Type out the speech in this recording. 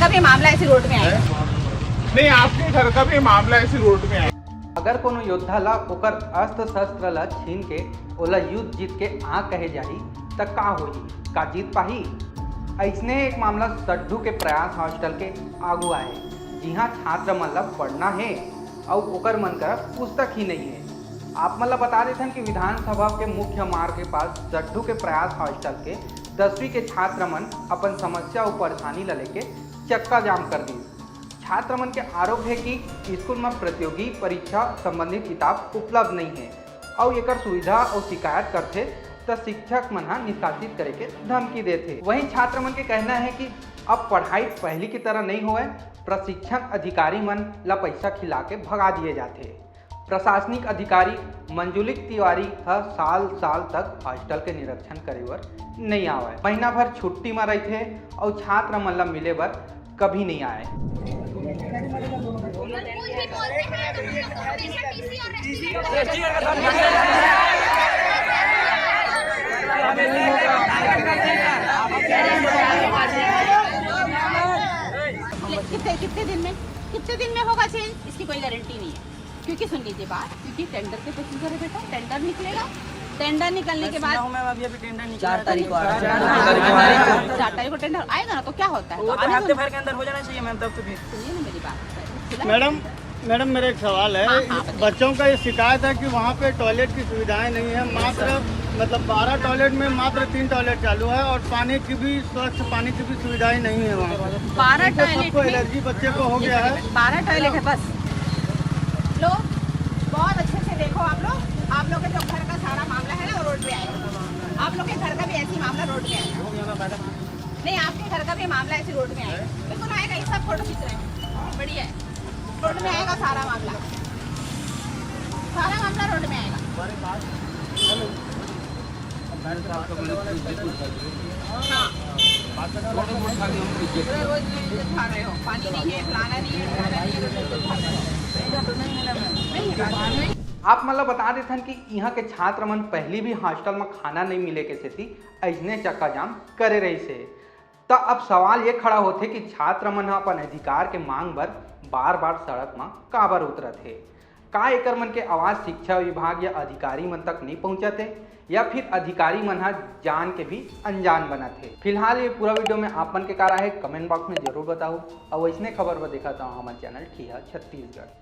का भी मामला ऐसे रोड में आया नहीं, आपके घर का भी मामला ऐसे रोड में आया। अगर कोनो योद्धा ला ओकर अस्त्र शस्त्र ला छीन के ओला युद्ध जीत के आ कहे जाही त का होही, का जीत पाही। ऐसने एक मामला सड्ढू के प्रयास हॉस्टल के आगू आए, जिहाँ छात्र मन ला पढ़ना है और ओकर मन का पुस्तक ही नहीं है। आप मतलब बता देते हैं कि विधानसभा के मुख्य मार्ग के पास सड्ढू के प्रयास हॉस्टल के 10वीं के छात्र मन अपन समस्या और परेशानी ला लेके चक्का जाम कर दी। छात्र मन के आरोप है कि स्कूल में प्रतियोगी परीक्षा संबंधित किताब उपलब्ध नहीं है और एकर सुविधा और शिकायत करते तो शिक्षक मन निष्कासित करे के धमकी देते। वहीं छात्र मन के कहना है कि अब पढ़ाई पहले की तरह नहीं होए, प्रशिक्षण अधिकारी मन ला पैसा खिला के भगा दिए जाते। प्रशासनिक अधिकारी मंजुलिक तिवारी साल तक हॉस्टल के निरीक्षण करे बर नहीं आवे, महीना भर छुट्टी में रहते और छात्र मन ला मिले बर कभी नहीं आए। कितने दिन में होगा चेंज, इसकी कोई गारंटी नहीं है। क्योंकि सुन लीजिए बात, क्योंकि टेंडर पे प्रोसीजर है बेटा, टेंडर निकलेगा, टेंडर निकलने के बाद अभी टेंडर 4 तारीख को 4 तारीख को टेंडर आएगा ना, तो क्या होता है, वो तो हफ्ते भर के अंदर हो जाना चाहिए मैम। तब तो फिर सुनिए ना मेरी बात। मैडम मेरा एक सवाल है। बच्चों का ये शिकायत है कि वहाँ पे टॉयलेट की सुविधाएं नहीं है। मात्र मतलब 12 टॉयलेट में मात्र 3 टॉयलेट चालू है और पानी की भी, स्वच्छ पानी की भी सुविधाएं नहीं है वहाँ पे। 12 टॉयलेट को एलर्जी बच्चे को हो गया है। 12 टॉयलेट है बस। लो बहुत अच्छे से देखो आप लोग के जो घर का सारा मामला है ना वो रोड पे आएगा। आप लोग के घर का भी ऐसी मामला रोड पे आएगा। नहीं, आपके घर का भी मामला ऐसे रोड में आएगा, बिल्कुल आएगा। ये सब फोटो खींच रहे हैं, बढ़िया है। रोड में आएगा सारा मामला रोड में आएगा। हाँ, पानी नहीं है, फलाना नहीं है। आप मतलब बता देते हैं कि यहाँ के छात्र मन पहले भी हॉस्टल में खाना नहीं मिले के सेती ऐसने चक्का जाम करे रही से। तो अब सवाल ये खड़ा होते कि छात्र मन अपन अधिकार के मांग बर बार सड़क में काबर उतरत है। का एकर मन के आवाज शिक्षा विभाग या अधिकारी मन तक नहीं पहुँचते, या फिर अधिकारी मन जान के भी अनजान बनत है। फिलहाल ये पूरा वीडियो में आप मन के का राय है कमेंट बॉक्स में जरूर बताओ और वैसने खबर पर देखा था हमारे चैनल ठिया छत्तीसगढ़।